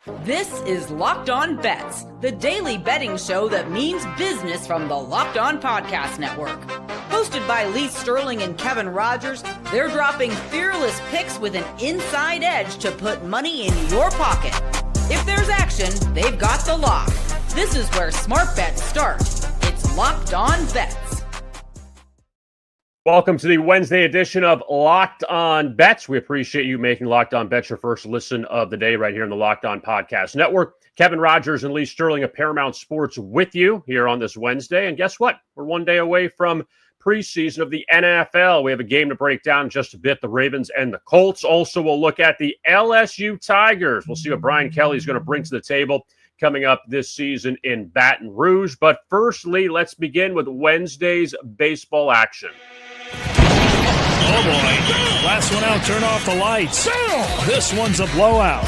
This is Locked On Bets, the daily betting show that means business from the Locked On Podcast Network. Hosted by Lee Sterling and Kevin Rogers, they're dropping fearless picks with an inside edge to put money in your pocket. If there's action, they've got the lock. This is where smart bets start. It's Locked On Bets. Welcome to the Wednesday edition of Locked On Bets. We appreciate you making Locked On Bets your first listen of the day right here in the Locked On Podcast Network. Kevin Rogers and Lee Sterling of Paramount Sports with you here on this Wednesday. And guess what? We're one day away from preseason of the NFL. We have a game to break down in just a bit, the Ravens and the Colts. Also, we'll look at the LSU Tigers. We'll see what Brian Kelly is going to bring to the table coming up this season in Baton Rouge. But firstly, let's begin with Wednesday's baseball action. Oh, boy. Last one out, turn off the lights. This one's a blowout.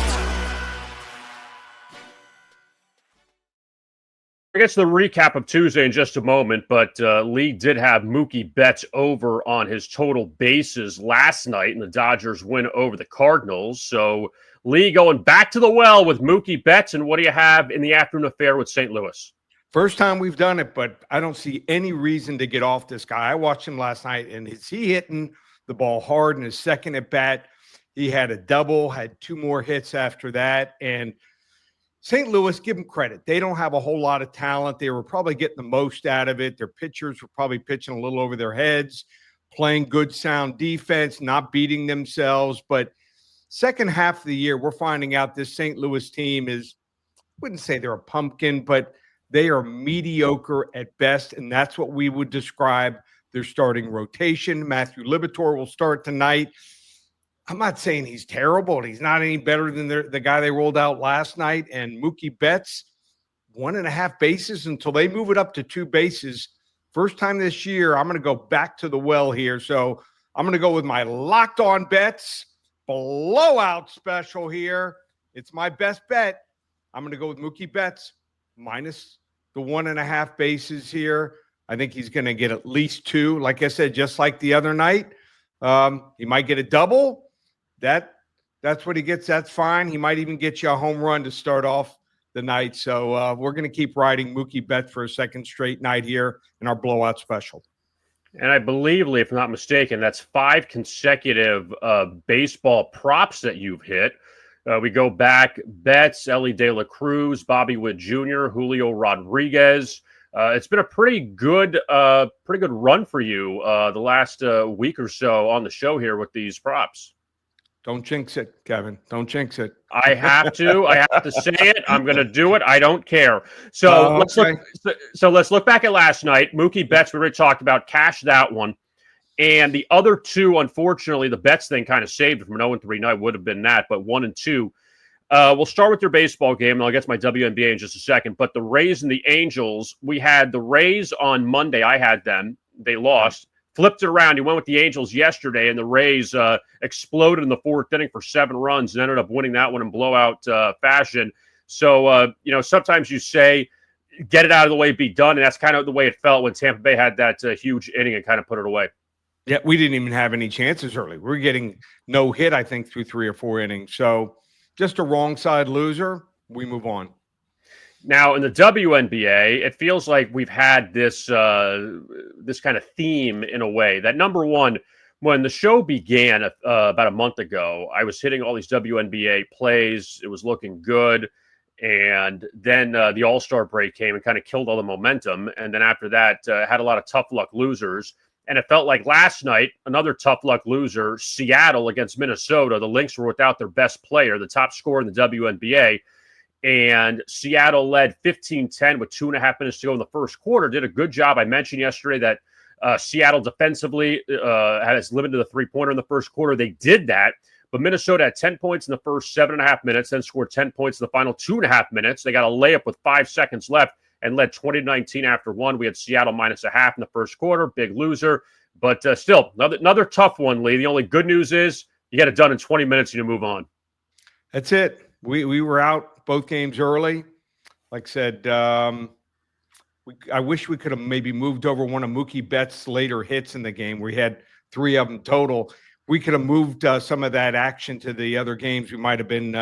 I guess the recap of Tuesday in just a moment, but Lee did have Mookie Betts over on his total bases last night, and the Dodgers win over the Cardinals. So, Lee, going back to the well with Mookie Betts, and what do you have in the afternoon affair with St. Louis? First time we've done it, but I don't see any reason to get off this guy. I watched him last night, and is he hitting the ball hard in his second at bat? He had a double, had two more hits after that. And St. Louis, give them credit. They don't have a whole lot of talent. They were probably getting the most out of it. Their pitchers were probably pitching a little over their heads, playing good, sound defense, not beating themselves. But second half of the year, we're finding out this St. Louis team is, I wouldn't say they're a pumpkin, but they are mediocre at best, and that's what we would describe their starting rotation. Matthew Liberatore will start tonight. I'm not saying he's terrible, and he's not any better than the guy they rolled out last night. And Mookie Betts, 1.5 bases until they move it up to 2 bases. First time this year, I'm going to go back to the well here. So I'm going to go with my Locked On Bets blowout special here. It's my best bet. I'm going to go with Mookie Betts minus the 1.5 bases here. I think he's going to get at least 2. Like I said, just like the other night, he might get a double. That's what he gets. That's fine. He might even get you a home run to start off the night. So we're going to keep riding Mookie Betts for a second straight night here in our blowout special. And I believe, Lee, if I'm not mistaken, that's 5 consecutive baseball props that you've hit. We go back, Betts, Ellie De La Cruz, Bobby Witt Jr., Julio Rodriguez. It's been a pretty good run for you the last week or so on the show here with these props. Don't jinx it, Kevin. Don't jinx it. I have to say it. I'm going to do it. I don't care. So let's look back at last night. Mookie Betts, we already talked about, cashed that one. And the other 2, unfortunately, the Betts thing kind of saved it from an 0-3 night. Would have been that, but 1 and 2. We'll start with your baseball game, and I'll get to my WNBA in just a second. But the Rays and the Angels, we had the Rays on Monday. I had them. They lost. Flipped it around. You went with the Angels yesterday, and the Rays exploded in the 4th inning for 7 runs and ended up winning that one in blowout fashion. So, sometimes you say, get it out of the way, be done, and that's kind of the way it felt when Tampa Bay had that huge inning and kind of put it away. Yeah, we didn't even have any chances early. We're getting no hit, I think, through 3 or 4 innings. So just a wrong side loser. We move on. Now, in the WNBA, it feels like we've had this kind of theme in a way. That number one, when the show began about a month ago, I was hitting all these WNBA plays. It was looking good. And then the All-Star break came and kind of killed all the momentum. And then after that, had a lot of tough luck losers. And it felt like last night, another tough luck loser, Seattle against Minnesota. The Lynx were without their best player, the top scorer in the WNBA. And Seattle led 15-10 with 2.5 minutes to go in the first quarter. Did a good job. I mentioned yesterday that Seattle defensively has limited the three-pointer in the first quarter. They did that. But Minnesota had 10 points in the first 7.5 minutes, then scored 10 points in the final 2.5 minutes. They got a layup with 5 seconds left and led 20-19 after one. We had Seattle minus a half in the first quarter. Big loser. But still, another tough one, Lee. The only good news is you get it done in 20 minutes and you move on. That's it. We were out both games early. Like I said, I wish we could have maybe moved over one of Mookie Betts' later hits in the game. We had 3 of them total. We could have moved some of that action to the other games. We might have been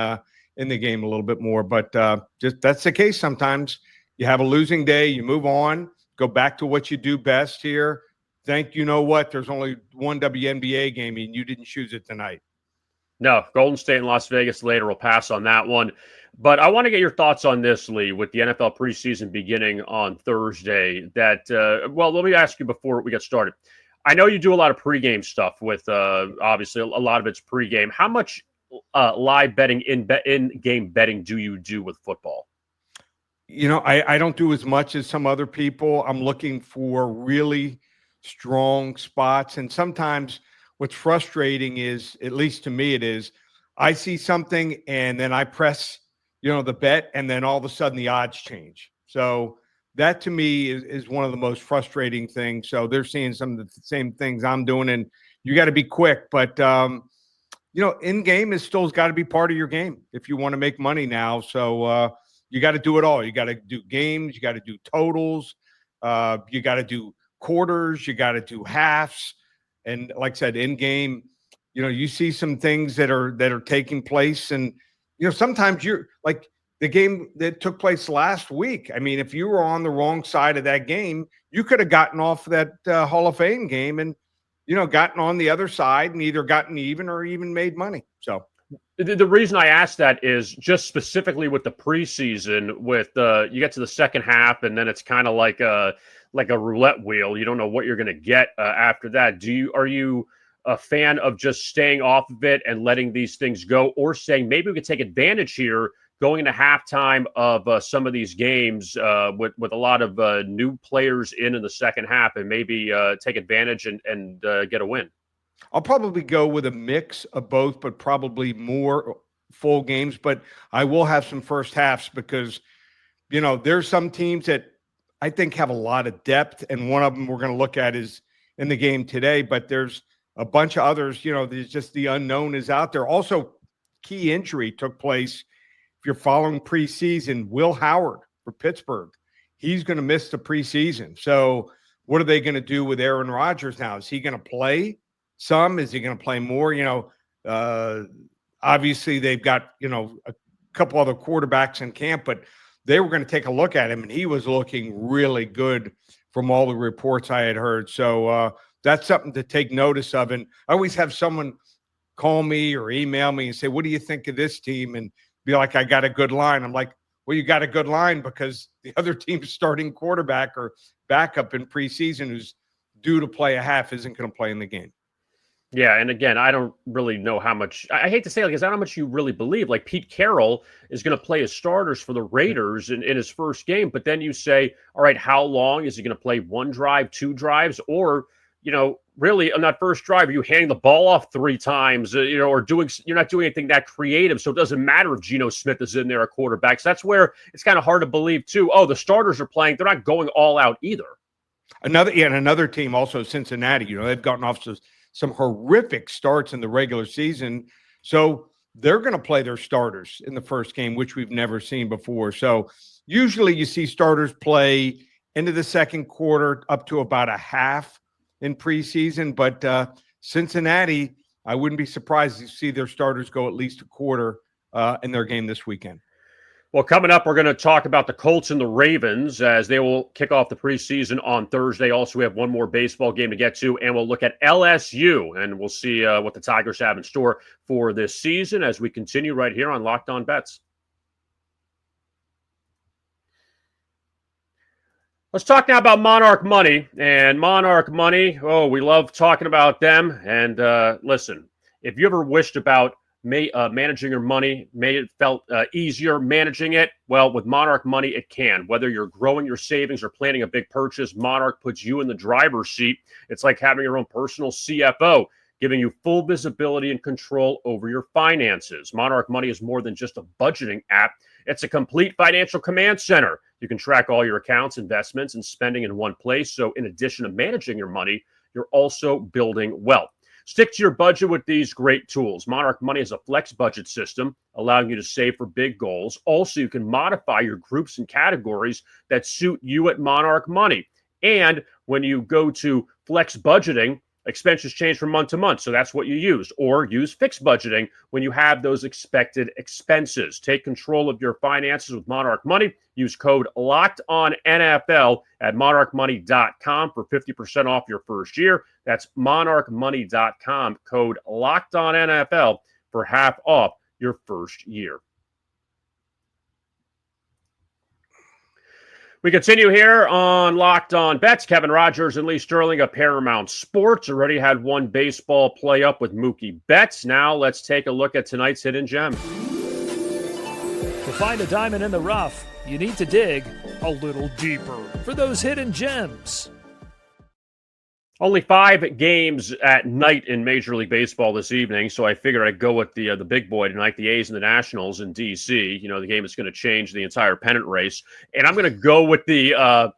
in the game a little bit more. But just that's the case sometimes. You have a losing day, you move on, go back to what you do best here. You know what? There's only one WNBA game, and you didn't choose it tonight. No, Golden State and Las Vegas later. We'll pass on that one. But I want to get your thoughts on this, Lee, with the NFL preseason beginning on Thursday. Well, let me ask you before we get started. I know you do a lot of pregame stuff with, obviously, a lot of it's pregame. How much live betting, in-game betting do you do with football? I don't do as much as some other people. I'm looking for really strong spots. And sometimes what's frustrating is, at least to me it is, I see something and then I press, the bet, and then all of a sudden the odds change. So that to me is one of the most frustrating things. So they're seeing some of the same things I'm doing, and you got to be quick. But, in-game is still got to be part of your game if you want to make money now. So you got to do it all. You got to do games. You got to do totals. You got to do quarters. You got to do halves. And like I said, in-game, you see some things that are taking place. And, sometimes you're like the game that took place last week. I mean, if you were on the wrong side of that game, you could have gotten off that Hall of Fame game and, gotten on the other side and either gotten even or even made money. So the reason I asked that is just specifically with the preseason, with you get to the second half and then it's kind of like a roulette wheel. You don't know what you're going to get after that. Are you a fan of just staying off of it and letting these things go, or saying maybe we could take advantage here going into halftime of some of these games with a lot of new players in the second half, and maybe take advantage and get a win? I'll probably go with a mix of both, but probably more full games. But I will have some first halves because, there's some teams that I think have a lot of depth, and one of them we're going to look at is in the game today. But there's a bunch of others, there's just the unknown is out there. Also, key injury took place. If you're following preseason, Will Howard for Pittsburgh, he's going to miss the preseason. So what are they going to do with Aaron Rodgers now? Is he going to play some? Is he going to play more? Obviously they've got, a couple other quarterbacks in camp, but they were going to take a look at him, and he was looking really good from all the reports I had heard. So that's something to take notice of. And I always have someone call me or email me and say, what do you think of this team? And be like, I got a good line. I'm like, well, you got a good line because the other team's starting quarterback or backup in preseason who's due to play a half isn't going to play in the game. Yeah, and again, I don't really know how much – I hate to say it, because I don't know how much you really believe. Like, Pete Carroll is going to play his starters for the Raiders in his first game, but then you say, all right, how long? Is he going to play one drive, two drives? Or, really on that first drive, are you handing the ball off three times, or you're not doing anything that creative, so it doesn't matter if Geno Smith is in there at quarterback. So that's where it's kind of hard to believe, too. Oh, the starters are playing. They're not going all out either. Another team also, Cincinnati, they've gotten off some horrific starts in the regular season. So they're going to play their starters in the first game, which we've never seen before. So usually you see starters play into the second quarter up to about a half in preseason. But Cincinnati, I wouldn't be surprised to see their starters go at least a quarter in their game this weekend. Well, coming up, we're going to talk about the Colts and the Ravens as they will kick off the preseason on Thursday. Also, we have one more baseball game to get to, and we'll look at LSU, and we'll see what the Tigers have in store for this season as we continue right here on Locked On Bets. Let's talk now about Monarch Money. And Monarch Money, we love talking about them. And listen, if you ever wished about managing your money, made it felt easier managing it, well, with Monarch Money, it can. Whether you're growing your savings or planning a big purchase, Monarch puts you in the driver's seat. It's like having your own personal CFO, giving you full visibility and control over your finances. Monarch Money is more than just a budgeting app. It's a complete financial command center. You can track all your accounts, investments, and spending in one place. So in addition to managing your money, you're also building wealth. Stick to your budget with these great tools. Monarch Money is a flex budget system, allowing you to save for big goals. Also, you can modify your groups and categories that suit you at Monarch Money. And when you go to flex budgeting, Expenses change from month to month, so that's what you use. Or use fixed budgeting when you have those expected expenses. Take control of your finances with Monarch Money. Use code LOCKEDONNFL at monarchmoney.com for 50% off your first year. That's monarchmoney.com, code LOCKEDONNFL for half off your first year. We continue here on Locked On Bets. Kevin Rogers and Lee Sterling of Paramount Sports already had one baseball play up with Mookie Betts. Now let's take a look at tonight's hidden gem. To find a diamond in the rough, you need to dig a little deeper for those hidden gems. Only 5 games at night in Major League Baseball this evening, so I figured I'd go with the big boy tonight, the A's and the Nationals in D.C. You know, the game is going to change the entire pennant race, and I'm going to go with the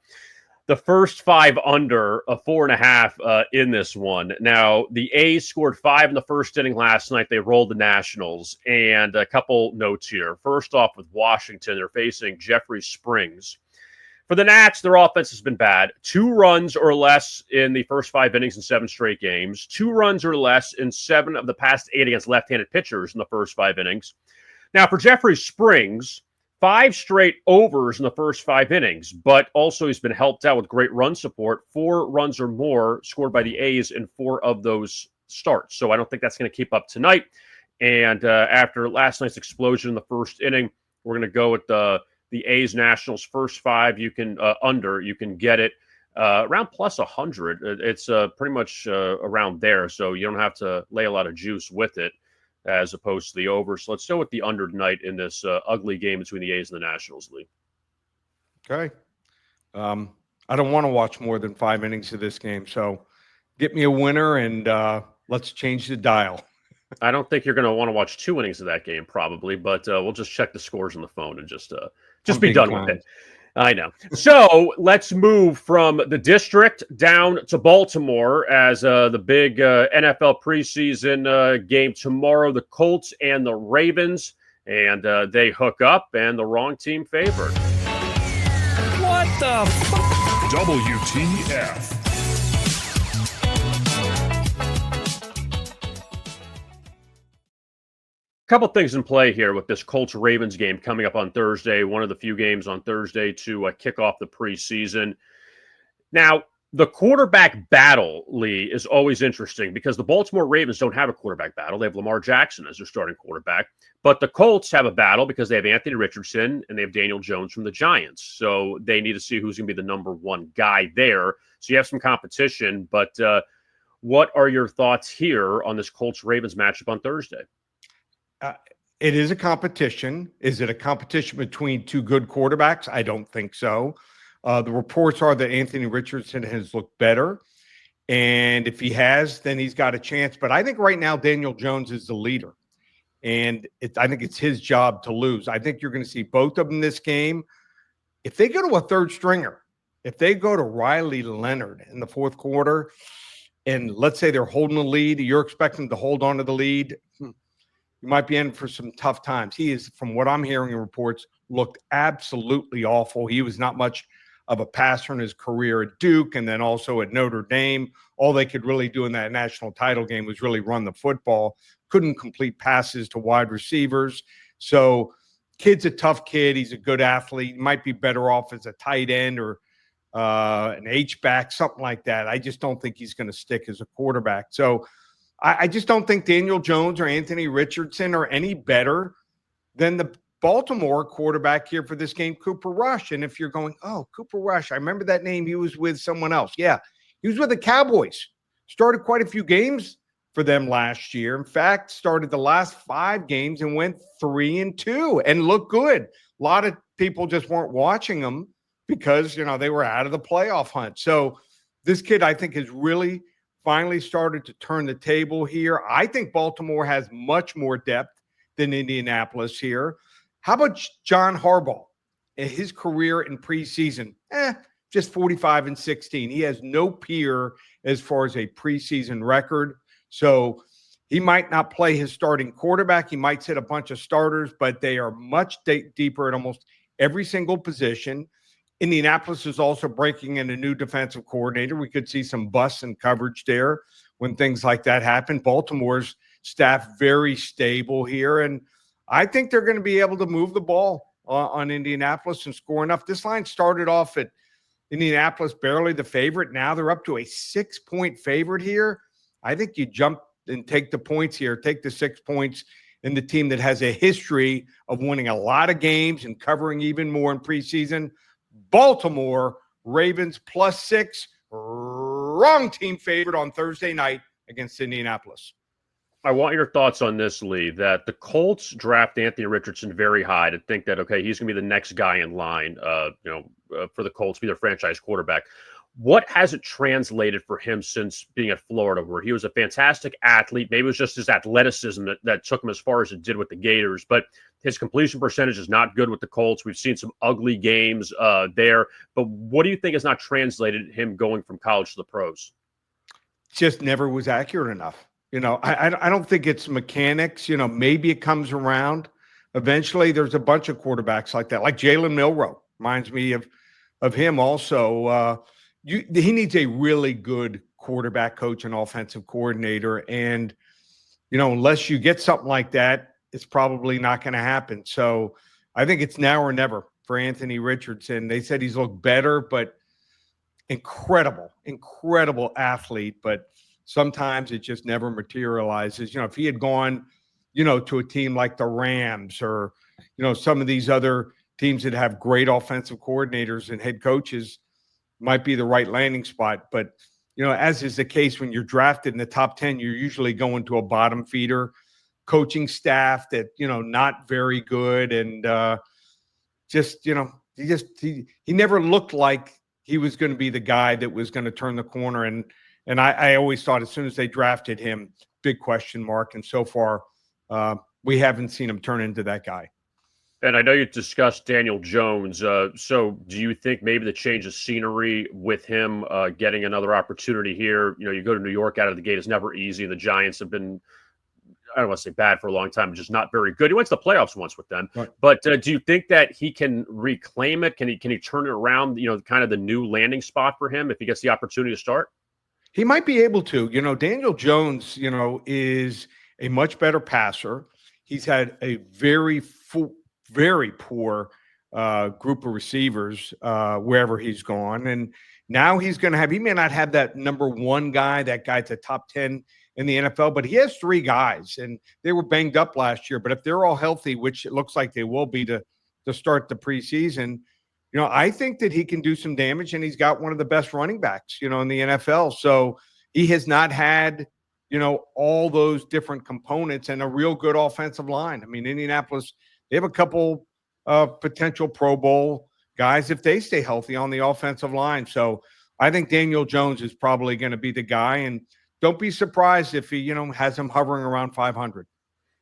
first 5 under a 4.5 in this one. Now, the A's scored 5 in the first inning last night. They rolled the Nationals, and a couple notes here. First off, with Washington, they're facing Jeffrey Springs. For the Nats, their offense has been bad. 2 runs or less in the first 5 innings in 7 straight games. 2 runs or less in 7 of the past 8 against left-handed pitchers in the first 5 innings. Now, for Jeffrey Springs, 5 straight overs in the first 5 innings, but also he's been helped out with great run support. 4 runs or more scored by the A's in 4 of those starts. So I don't think that's going to keep up tonight. And after last night's explosion in the first inning, we're going to go with the A's Nationals first 5. You can you can get it around plus 100. It's pretty much around there, so you don't have to lay a lot of juice with it as opposed to the over. So let's go with the under tonight in this ugly game between the A's and the Nationals, Lee. Okay. I don't want to watch more than 5 innings of this game, so get me a winner and let's change the dial. I don't think you're going to want to watch 2 innings of that game probably, but we'll just check the scores on the phone and just be done with it. I know. So let's move from the district down to Baltimore as the big NFL preseason game tomorrow. The Colts and the Ravens, and they hook up, and the wrong team favored. What the WTF? Couple things in play here with this Colts-Ravens game coming up on Thursday, one of the few games on Thursday to kick off the preseason. Now, the quarterback battle, Lee, is always interesting because the Baltimore Ravens don't have a quarterback battle. They have Lamar Jackson as their starting quarterback. But the Colts have a battle because they have Anthony Richardson and they have Daniel Jones from the Giants. So they need to see who's going to be the number 1 guy there. So you have some competition. But what are your thoughts here on this Colts-Ravens matchup on Thursday? It is a competition. Is it a competition between 2 good quarterbacks? I don't think so. The reports are that Anthony Richardson has looked better. And if he has, then he's got a chance. But I think right now Daniel Jones is the leader. And I think it's his job to lose. I think you're going to see both of them in this game. If they go to a third stringer, if they go to Riley Leonard in the 4th quarter, and let's say they're holding the lead, you're expecting to hold on to the lead, you might be in for some tough times. He is, from what I'm hearing in reports, looked absolutely awful. He was not much of a passer in his career at Duke and then also at Notre Dame. All they could really do in that national title game was really run the football. Couldn't complete passes to wide receivers. So kid's a tough kid. He's a good athlete. He might be better off as a tight end or an H-back, something like that. I just don't think he's going to stick as a quarterback. So I just don't think Daniel Jones or Anthony Richardson are any better than the Baltimore quarterback here for this game, Cooper Rush. And if you're going, oh, Cooper Rush, I remember that name. He was with someone else. Yeah, he was with the Cowboys. Started quite a few games for them last year. In fact, started the last 5 games and went 3-2 and looked good. A lot of people just weren't watching him because, they were out of the playoff hunt. So this kid, I think, has really finally started to turn the table here. I think Baltimore has much more depth than Indianapolis here. How about John Harbaugh? His career in preseason, just 45-16. He has no peer as far as a preseason record. So he might not play his starting quarterback. He might sit a bunch of starters, but they are much deeper at almost every single position. Indianapolis is also breaking in a new defensive coordinator. We could see some busts and coverage there. when things like that happen. Baltimore's staff very stable here, and I think they're going to be able to move the ball on Indianapolis and score enough. This line started off at Indianapolis barely the favorite. Now they're up to a 6-point favorite here. I think you jump and take the points here, take the 6 points in the team that has a history of winning a lot of games and covering even more in preseason. Baltimore Ravens +6, wrong team favorite on Thursday night against Indianapolis. I want your thoughts on this, Lee, that the Colts draft Anthony Richardson very high to think that, okay, he's going to be the next guy in line, for the Colts, be their franchise quarterback. What has it translated for him since being at Florida, where he was a fantastic athlete? Maybe it was just his athleticism that took him as far as it did with the Gators, but his completion percentage is not good with the Colts. We've seen some ugly games there, but what do you think has not translated him going from college to the pros? Just never was accurate enough. I don't think it's mechanics. Maybe it comes around eventually. There's a bunch of quarterbacks like that, like Jalen Milroe. Reminds me of him also. He needs a really good quarterback coach and offensive coordinator. And, unless you get something like that, it's probably not going to happen. So I think it's now or never for Anthony Richardson. They said he's looked better, but incredible athlete. But sometimes it just never materializes. If he had gone, to a team like the Rams or, some of these other teams that have great offensive coordinators and head coaches, might be the right landing spot. But, as is the case when you're drafted in the top 10, you're usually going to a bottom feeder coaching staff that, not very good. And he never looked like he was going to be the guy that was going to turn the corner. And I always thought as soon as they drafted him, big question mark. And so far, we haven't seen him turn into that guy. And I know you discussed Daniel Jones. So do you think maybe the change of scenery with him getting another opportunity here? You go to New York out of the gate is never easy. The Giants have been, I don't want to say bad for a long time, but just not very good. He went to the playoffs once with them. Right. But do you think that he can reclaim it? Can he turn it around, kind of the new landing spot for him if he gets the opportunity to start? He might be able to. Daniel Jones, is a much better passer. He's had a very poor group of receivers wherever he's gone. And now he may not have that number one guy, that guy at the top 10 in the NFL, but he has 3 guys, and they were banged up last year. But if they're all healthy, which it looks like they will be to start the preseason, I think that he can do some damage, and he's got one of the best running backs, in the NFL. So he has not had, all those different components and a real good offensive line. I mean, Indianapolis, they have a couple potential Pro Bowl guys if they stay healthy on the offensive line. So I think Daniel Jones is probably going to be the guy, and don't be surprised if he, has him hovering around 500.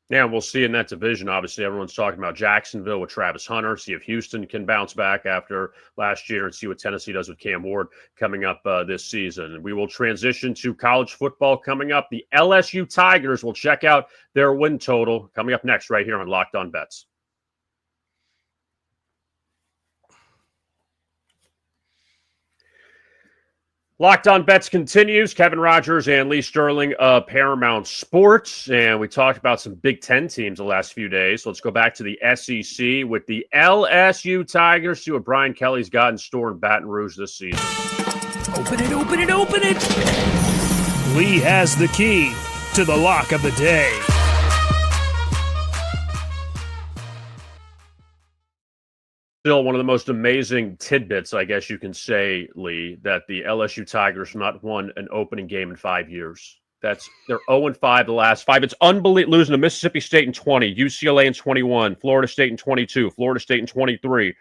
Yeah, we'll see in that division. Obviously, everyone's talking about Jacksonville with Travis Hunter, see if Houston can bounce back after last year and see what Tennessee does with Cam Ward coming up this season. We will transition to college football coming up. The LSU Tigers will check out their win total coming up next right here on Locked On Bets. Locked On Bets continues. Kevin Rogers and Lee Sterling of Paramount Sports. And we talked about some Big Ten teams the last few days. So let's go back to the SEC with the LSU Tigers. See what Brian Kelly's got in store in Baton Rouge this season. Open it, open it, open it. Lee has the key to the lock of the day. Still one of the most amazing tidbits, I guess you can say, Lee, that the LSU Tigers have not won an opening game in 5 years. They're 0-5 the last 5. It's unbelievable. Losing to Mississippi State in 20, UCLA in 21, Florida State in 22, Florida State in 23,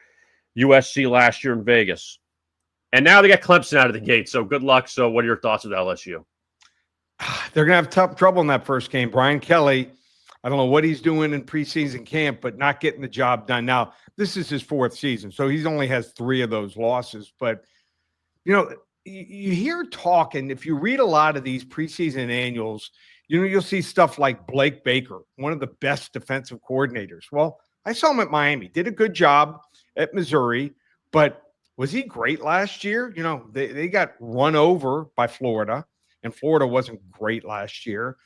USC last year in Vegas. And now they got Clemson out of the gate. So good luck. So what are your thoughts of LSU? They're going to have tough trouble in that first game. Brian Kelly, I don't know what he's doing in preseason camp, but not getting the job done. Now, this is his 4th season, so he only has 3 of those losses. But, you hear talk, and if you read a lot of these preseason annuals, you'll see stuff like Blake Baker, one of the best defensive coordinators. Well, I saw him at Miami, did a good job at Missouri, but was he great last year? They got run over by Florida. and Florida wasn't great last year.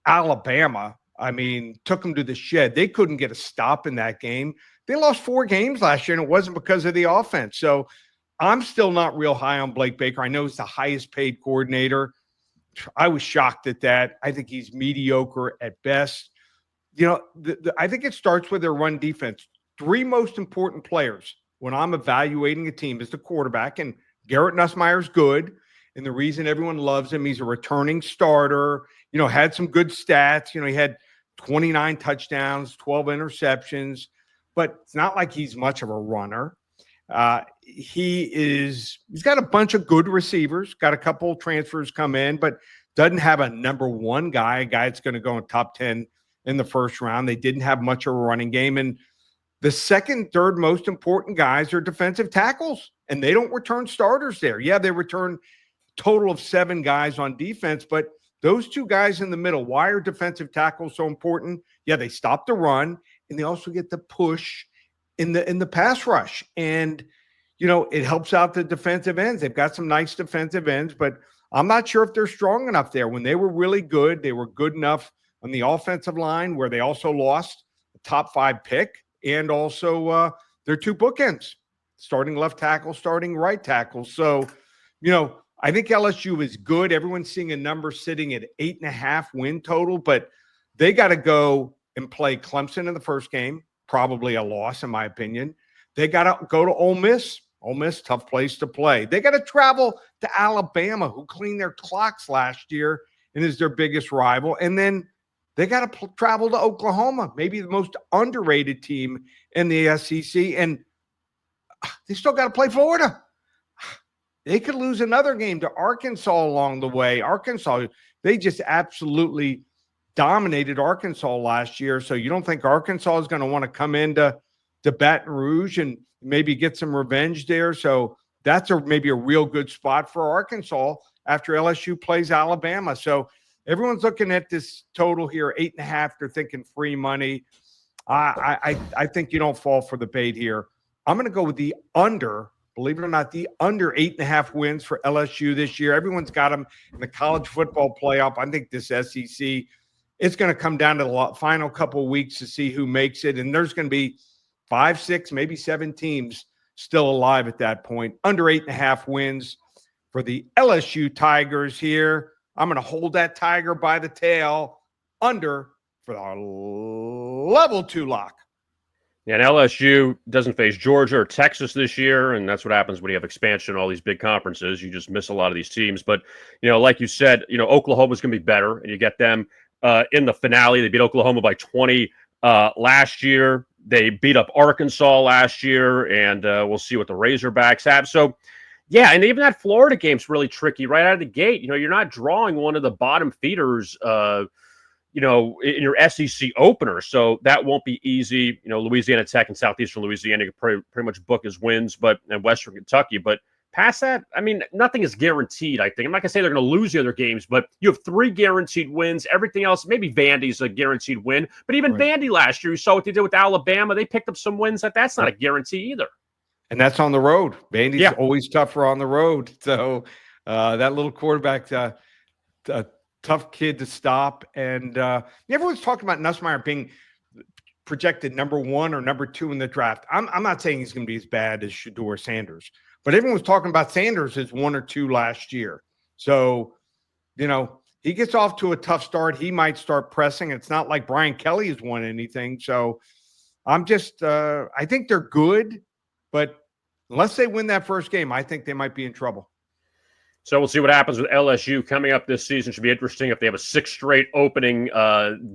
Alabama, I mean, took them to the shed. They couldn't get a stop in that game. They lost 4 games last year, and it wasn't because of the offense. So I'm still not real high on Blake Baker. I know he's the highest paid coordinator. I was shocked at that. I think he's mediocre at best. You know, I think it starts with their run defense. 3 most important players when I'm evaluating a team is the quarterback, and Garrett Nussmeier's good. And the reason everyone loves him, he's a returning starter, you know, had some good stats. You know, he had 29 touchdowns, 12 interceptions, but it's not like he's much of a runner. He's got a bunch of good receivers, got a couple transfers come in, but doesn't have a number 1 guy, a guy that's going to go in top 10 in the first round. They didn't have much of a running game. And the second, third most important guys are defensive tackles, and they don't return starters there. Yeah, they return total of 7 guys on defense, but those 2 guys in the middle, why are defensive tackles so important? Yeah, they stop the run, and they also get the push in the pass rush. And, you know, it helps out the defensive ends. They've got some nice defensive ends, but I'm not sure if they're strong enough there. When they were really good, they were good enough on the offensive line, where they also lost a top 5 pick, and also their 2 bookends, starting left tackle, starting right tackle. So, you know, I think LSU is good. Everyone's seeing a number sitting at 8.5 win total, but they got to go and play Clemson in the first game, probably a loss in my opinion. They got to go to Ole Miss. Ole Miss, tough place to play. They got to travel to Alabama, who cleaned their clocks last year and is their biggest rival. And then they got to travel to Oklahoma, maybe the most underrated team in the SEC. And they still got to play Florida. They could lose another game to Arkansas along the way. Arkansas, they just absolutely dominated Arkansas last year. So you don't think Arkansas is going to want to come into Baton Rouge and maybe get some revenge there? So that's maybe a real good spot for Arkansas after LSU plays Alabama. So everyone's looking at this total here, 8.5. They're thinking free money. I think you don't fall for the bait here. I'm going to go with the under. Believe it or not, the under 8.5 wins for LSU this year. Everyone's got them in the college football playoff. I think this SEC, it's going to come down to the final couple of weeks to see who makes it. And there's going to be 5, 6, maybe 7 teams still alive at that point. Under 8.5 wins for the LSU Tigers here. I'm going to hold that Tiger by the tail under for our level 2 lock. Yeah, and LSU doesn't face Georgia or Texas this year, and that's what happens when you have expansion, all these big conferences. You just miss a lot of these teams. But, you know, like you said, you know, Oklahoma's going to be better, and you get them in the finale. They beat Oklahoma by 20 last year. They beat up Arkansas last year, and we'll see what the Razorbacks have. So, yeah, and even that Florida game's really tricky right out of the gate. You know, you're not drawing one of the bottom feeders you know, in your SEC opener. So that won't be easy. You know, Louisiana Tech and Southeastern Louisiana could pretty much book as wins, and Western Kentucky. But past that, I mean, nothing is guaranteed, I think. I'm not going to say they're going to lose the other games, but you have 3 guaranteed wins. Everything else, maybe Vandy's a guaranteed win. But even Vandy last year, you saw what they did with Alabama. They picked up some wins. That's not a guarantee either. And that's on the road. Vandy's always tougher on the road. So that little quarterback, tough kid to stop. And everyone's talking about Nussmeier being projected number 1 or number 2 in the draft. I'm not saying he's going to be as bad as Shedeur Sanders, but everyone was talking about Sanders as 1 or 2 last year. So, you know, he gets off to a tough start. He might start pressing. It's not like Brian Kelly has won anything. So I'm just I think they're good, but unless they win that first game, I think they might be in trouble. So we'll see what happens with LSU coming up this season. Should be interesting if they have a 6th straight opening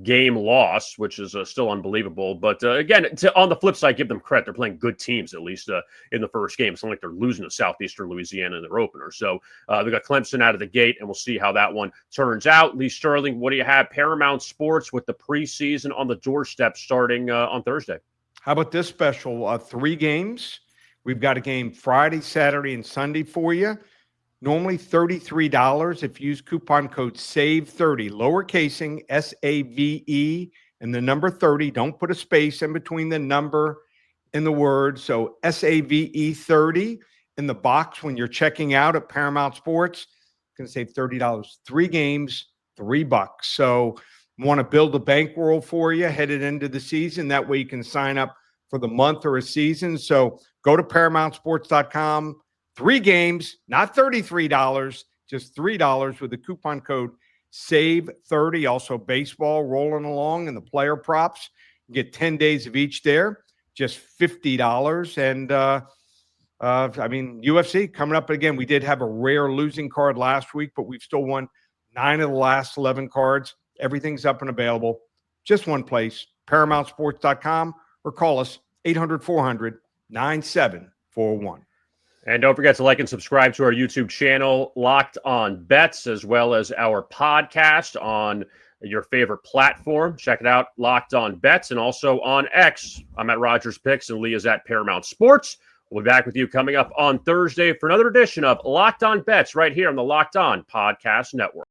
game loss, which is still unbelievable. But again, on the flip side, give them credit. They're playing good teams, at least in the first game. It's not like they're losing to Southeastern Louisiana in their opener. So they got Clemson out of the gate, and we'll see how that one turns out. Lee Sterling, what do you have? Paramount Sports with the preseason on the doorstep starting on Thursday. How about this special? 3 games. We've got a game Friday, Saturday, and Sunday for you. Normally $33. If you use coupon code SAVE30, lowercasing SAVE and the number 30. Don't put a space in between the number and the word. So SAVE 30 in the box when you're checking out at Paramount Sports. going to save $30. 3 games, $3. So want to build a bankroll for you headed into the season. That way you can sign up for the month or a season. So go to ParamountSports.com. 3 games, not $33, just $3 with the coupon code SAVE30. Also baseball rolling along and the player props. You get 10 days of each there, just $50. And UFC coming up again. We did have a rare losing card last week, but we've still won 9 of the last 11 cards. Everything's up and available. Just one place, ParamountSports.com, or call us 800-400-9741. And don't forget to like and subscribe to our YouTube channel, Locked On Bets, as well as our podcast on your favorite platform. Check it out, Locked On Bets, and also on X. I'm at Rogers Picks, and Lee is at Paramount Sports. We'll be back with you coming up on Thursday for another edition of Locked On Bets right here on the Locked On Podcast Network.